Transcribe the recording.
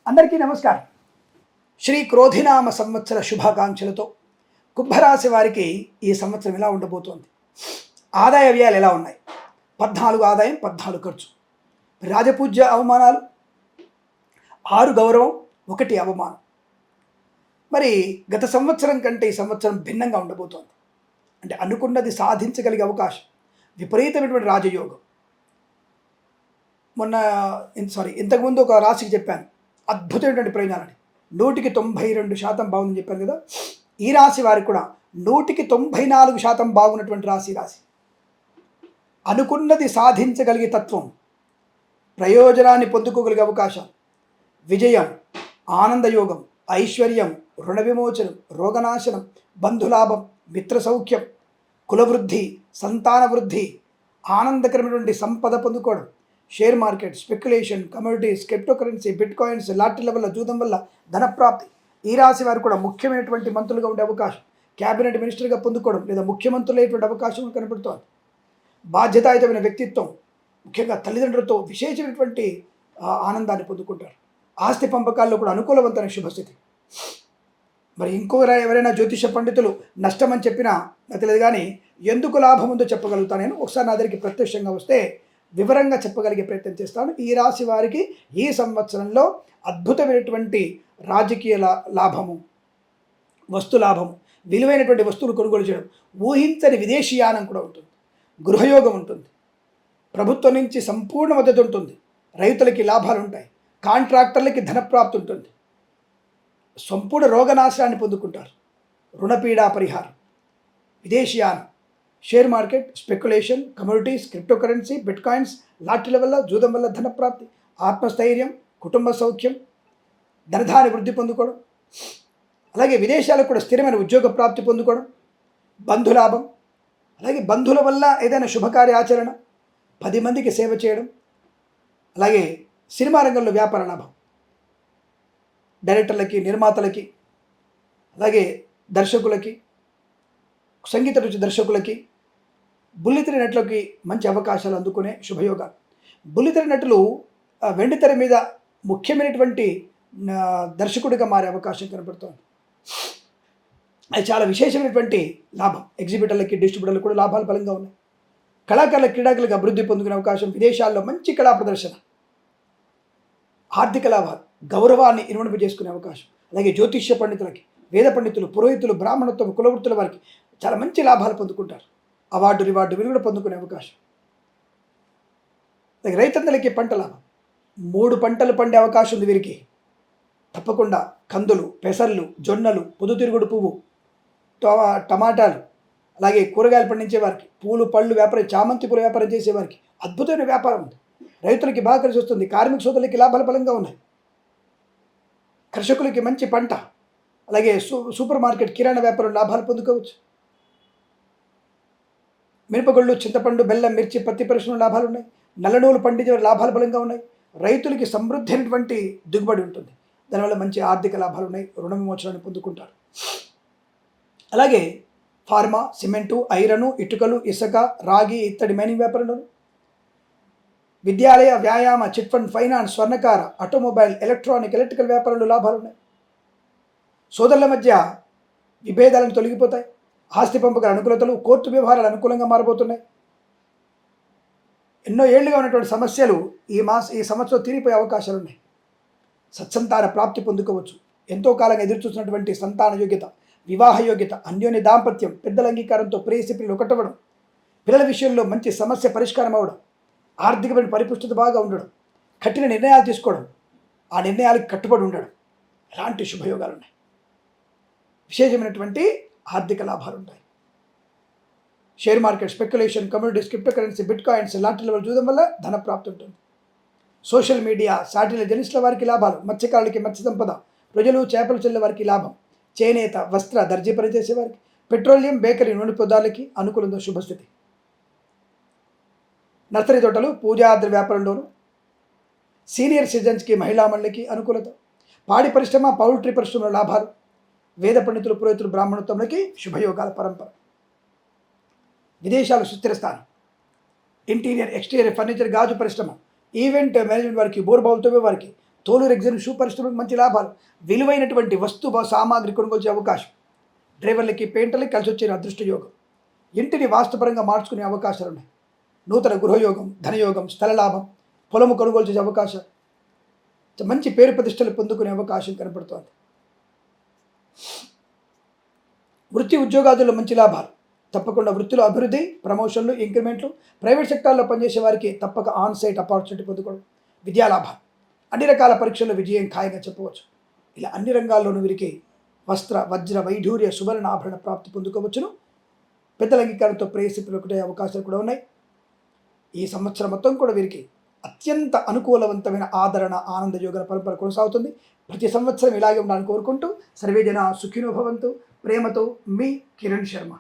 అందరికీ నమస్కారం. శ్రీ క్రోధినామ సంవత్సర శుభాకాంక్షలతో కుంభరాశి వారికి ఈ సంవత్సరం ఎలా ఉండబోతోంది, ఆదాయ వ్యయాలు ఎలా ఉన్నాయి, 14 ఆదాయం 14 ఖర్చు, రాజపూజ్య అవమానాలు, 6 గౌరవం 1 అవమానం. మరి గత సంవత్సరం కంటే ఈ సంవత్సరం భిన్నంగా ఉండబోతోంది. అంటే అనుకున్నది సాధించగలిగే అవకాశం, విపరీతమైనటువంటి రాజయోగం. ఇంతకుముందు ఒక రాశికి చెప్పాను అద్భుతమైనటువంటి ప్రయోజనాలని. 192% బాగుందని చెప్పాను కదా. ఈ రాశి వారికి కూడా 194% బాగున్నటువంటి రాశి. అనుకున్నది సాధించగలిగే తత్వం, ప్రయోజనాన్ని పొందుకోగలిగే అవకాశం, విజయం, ఆనందయోగం, ఐశ్వర్యం, రుణ విమోచనం, రోగనాశనం, బంధులాభం, మిత్ర సౌఖ్యం, కులవృద్ధి, సంతాన వృద్ధి, ఆనందకరమైనటువంటి సంపద పొందుకోవడం, share market, speculation, commodities, cryptocurrency, bitcoins, లాటరీల వల్ల, జూదం వల్ల ధనప్రాప్తి. ఈ రాశి వారు కూడా ముఖ్యమైనటువంటి మంత్రులుగా ఉండే అవకాశం, క్యాబినెట్ మినిస్టర్గా పొందుకోవడం లేదా ముఖ్యమంత్రులైనటువంటి అవకాశం కనబడుతోంది. బాధ్యతాయుతమైన వ్యక్తిత్వం, ముఖ్యంగా తల్లిదండ్రులతో విశేషమైనటువంటి ఆనందాన్ని పొందుకుంటారు. ఆస్తి పంపకాల్లో కూడా అనుకూలవంతమైన శుభస్థితి. మరి ఎవరైనా జ్యోతిష పండితులు నష్టమని చెప్పినా నాకు తెలియదు, కానీ ఎందుకు లాభం ఉందో చెప్పగలుగుతాను నేను. ఒకసారి నా దగ్గరికి ప్రత్యక్షంగా వస్తే వివరంగా చెప్పగలిగే ప్రయత్నం చేస్తాను. ఈ రాశి వారికి ఈ సంవత్సరంలో అద్భుతమైనటువంటి రాజకీయ లాభము, వస్తు లాభము, విలువైనటువంటి వస్తువులు కొనుగోలు చేయడం, ఊహించని విదేశీయానం కూడా ఉంటుంది, గృహయోగం ఉంటుంది, ప్రభుత్వం నుంచి సంపూర్ణ మద్దతు ఉంటుంది, రైతులకి లాభాలు ఉంటాయి, కాంట్రాక్టర్లకి ధనప్రాప్తి ఉంటుంది, సంపూర్ణ రోగనాశనాన్ని పొందుకుంటారు, రుణపీడా పరిహారం, విదేశీయానం, share market, speculation, commodities, cryptocurrency, bitcoins, లాటరీల వల్ల, జూదం వల్ల ధనప్రాప్తి, ఆత్మస్థైర్యం, కుటుంబ సౌఖ్యం, ధనధాని వృద్ధి పొందుకోవడం, అలాగే విదేశాలకు కూడా స్థిరమైన ఉద్యోగ ప్రాప్తి పొందుకోవడం, బంధులాభం, అలాగే బంధువుల వల్ల ఏదైనా శుభకార్య ఆచరణ, 10 మందికి సేవ చేయడం, అలాగే సినిమా రంగంలో వ్యాపార లాభం, డైరెక్టర్లకి, నిర్మాతలకి, అలాగే దర్శకులకి, సంగీత రుచి దర్శకులకి, బుల్లితెర నటులకి మంచి అవకాశాలు అందుకునే శుభయోగాలు. బుల్లితెర నటులు వెండితెర మీద ముఖ్యమైనటువంటి దర్శకుడిగా మారే అవకాశం కనబడుతోంది. అది చాలా విశేషమైనటువంటి లాభం. ఎగ్జిబిటర్లకి, డిస్ట్రిబ్యూటర్లకు కూడా లాభాలు బలంగా ఉన్నాయి. కళాకారుల, క్రీడాకులకు అభివృద్ధి పొందుకునే అవకాశం, విదేశాల్లో మంచి కళా ప్రదర్శన, ఆర్థిక లాభాలు, గౌరవాన్ని ఇనుమడింపజేసుకునే అవకాశం. అలాగే జ్యోతిష్య పండితులకి, వేద పండితులు, పురోహితులు, బ్రాహ్మణత్వం, కులవృత్తుల వారికి చాలా మంచి లాభాలు పొందుకుంటారు. అవార్డు, రివార్డు కూడా పొందుకునే అవకాశం. అలాగే రైతన్నలకి పంట లాభం, 3 పంటలు పండే అవకాశం ఉంది వీరికి. తప్పకుండా కందులు, పెసర్లు, జొన్నలు, పొద్దుతిరుగుడు పువ్వు, టమాటాలు, అలాగే కూరగాయలు పండించే వారికి, పూలు పళ్ళు వ్యాపారం, చామంతి పూల వ్యాపారం చేసేవారికి అద్భుతమైన వ్యాపారం ఉంది. రైతులకి బాగా కలిసి వస్తుంది. కార్మిక సోదరులకి లాభాలు బలంగా ఉన్నాయి. కర్షకులకి మంచి పంట, అలాగే సూపర్ మార్కెట్, కిరాణా వ్యాపారం లాభాలు పొందుకోవచ్చు. మిరపగుళ్ళు, చింతపండు, బెల్లం, మిర్చి, పత్తి పరిశ్రమలు లాభాలు ఉన్నాయి. నల్ల నువ్వులు పండించే లాభాలు బలంగా ఉన్నాయి. రైతులకి సమృద్ధి అయినటువంటి దిగుబడి ఉంటుంది. దానివల్ల మంచి ఆర్థిక లాభాలు ఉన్నాయి. రుణ విమోచనాన్ని పొందుకుంటారు. అలాగే ఫార్మా, సిమెంటు, ఐరను, ఇటుకలు, ఇసుక, రాగి, ఇత్తడి మైనింగ్ వ్యాపారంలోను, విద్యాలయ, వ్యాయామ, చిట్ ఫండ్, ఫైనాన్స్, స్వర్ణకార, ఆటోమొబైల్, ఎలక్ట్రికల్ వ్యాపారంలో లాభాలు ఉన్నాయి. సోదరుల మధ్య విభేదాలను తొలగిపోతాయి. ఆస్తి పంపకాల అనుకూలతలు, కోర్టు వ్యవహారాలు అనుకూలంగా మారబోతున్నాయి. ఎన్నో ఏళ్లుగా ఉన్నటువంటి సమస్యలు ఈ సంవత్సరం తీరిపోయే అవకాశాలు ఉన్నాయి. సత్సంతాన ప్రాప్తి పొందుకోవచ్చు. ఎంతో కాలంగా ఎదురుచూసినటువంటి సంతాన యోగ్యత, వివాహ యోగ్యత, అన్యోన్య దాంపత్యం, పెద్దల అంగీకారంతో ప్రేయసి పిల్లలు ఒకటవ్వడం, పిల్లల విషయంలో మంచి సమస్య పరిష్కారం అవ్వడం, ఆర్థికమైన పరిపుష్టత బాగా ఉండడం, కఠిన నిర్ణయాలు తీసుకోవడం, ఆ నిర్ణయాలకు కట్టుబడి ఉండడం, ఎలాంటి శుభయోగాలు ఉన్నాయి. విశేషమైనటువంటి ఆర్థిక లాభాలు ఉంటాయి. Share market, speculation, commodities, cryptocurrency, bitcoins, లాటరీల వల్ల, జూదం వల్ల ధనప్రాప్తి ఉంటుంది. సోషల్ మీడియా, శాటిలైట్ జర్నలిస్టుల వారికి లాభాలు, మత్స్యకారులకి మత్స్య సంపద, ప్రజలు, చేపలు చెల్లె వారికి లాభం, చేనేత, వస్త్ర, దర్జీ పనిచేసే వారికి, పెట్రోలియం, బేకరీ, నూనె పదార్థాలకి అనుకూలంగా శుభస్థితి. నర్సరీ తోటలు, పూజాద్ర వ్యాపారంలోను, సీనియర్ సిటిజన్స్కి, మహిళా మండలికి అనుకూలత, పాడి పరిశ్రమ, పౌల్ట్రీ పరిశ్రమల లాభాలు, వేద పండితులు, పురోహితులు, బ్రాహ్మణత్వంలోకి శుభయోగాల పరంపర. విదేశాలు సుస్థిర స్థానం, ఇంటీరియర్, ఎక్స్టీరియర్, ఫర్నిచర్, గాజు పరిశ్రమ, ఈవెంట్ మేనేజ్మెంట్ వారికి, బోర్బావులతో వారికి, తోలు రెగ్జిన్ షూ పరిశ్రమకు మంచి లాభాలు, విలువైనటువంటి సామాగ్రి కొనుగోలు చేసే అవకాశం, డ్రైవర్లకి పెయింటర్లకి కలిసి వచ్చే అదృష్ట యోగం, ఇంటిని వాస్తుపరంగా మార్చుకునే అవకాశాలు ఉన్నాయి, నూతన గృహయోగం, ధనయోగం, స్థల లాభం, పొలము కొనుగోలు చేసే అవకాశం, మంచి పేరు ప్రతిష్టలు పొందుకునే అవకాశం కనపడుతోంది. వృత్తి ఉద్యోగాదుల్లో మంచి లాభాలు, తప్పకుండా వృత్తిలో అభివృద్ధి, ప్రమోషన్లు, ఇంక్రిమెంట్లు, ప్రైవేట్ సెక్టార్లో పనిచేసే వారికి తప్పక ఆన్ సైట్ ఆపర్చునిటీ పొందుకోవడం, విద్యాలాభాలు, అన్ని రకాల పరీక్షల్లో విజయం ఖాయంగా చెప్పవచ్చు. ఇలా అన్ని రంగాల్లోనూ వీరికి వస్త్ర, వజ్ర, వైఢూర్య, సువర్ణ ఆభరణ ప్రాప్తి పొందుకోవచ్చును. పెద్దల అంగీకారంతో ప్రేయసితులు ఒకటే అవకాశాలు కూడా ఉన్నాయి. ఈ సంవత్సరం మొత్తం కూడా వీరికి అత్యంత అనుకూలవంతమైన ఆదరణ, ఆనంద యోగల పరంపర కొనసాగుతుంది. ప్రతి సంవత్సరం ఇలాగే ఉండాలని కోరుకుంటూ సర్వే జన సుఖినో భవంతు. ప్రేమతో మీ కిరణ్ శర్మ.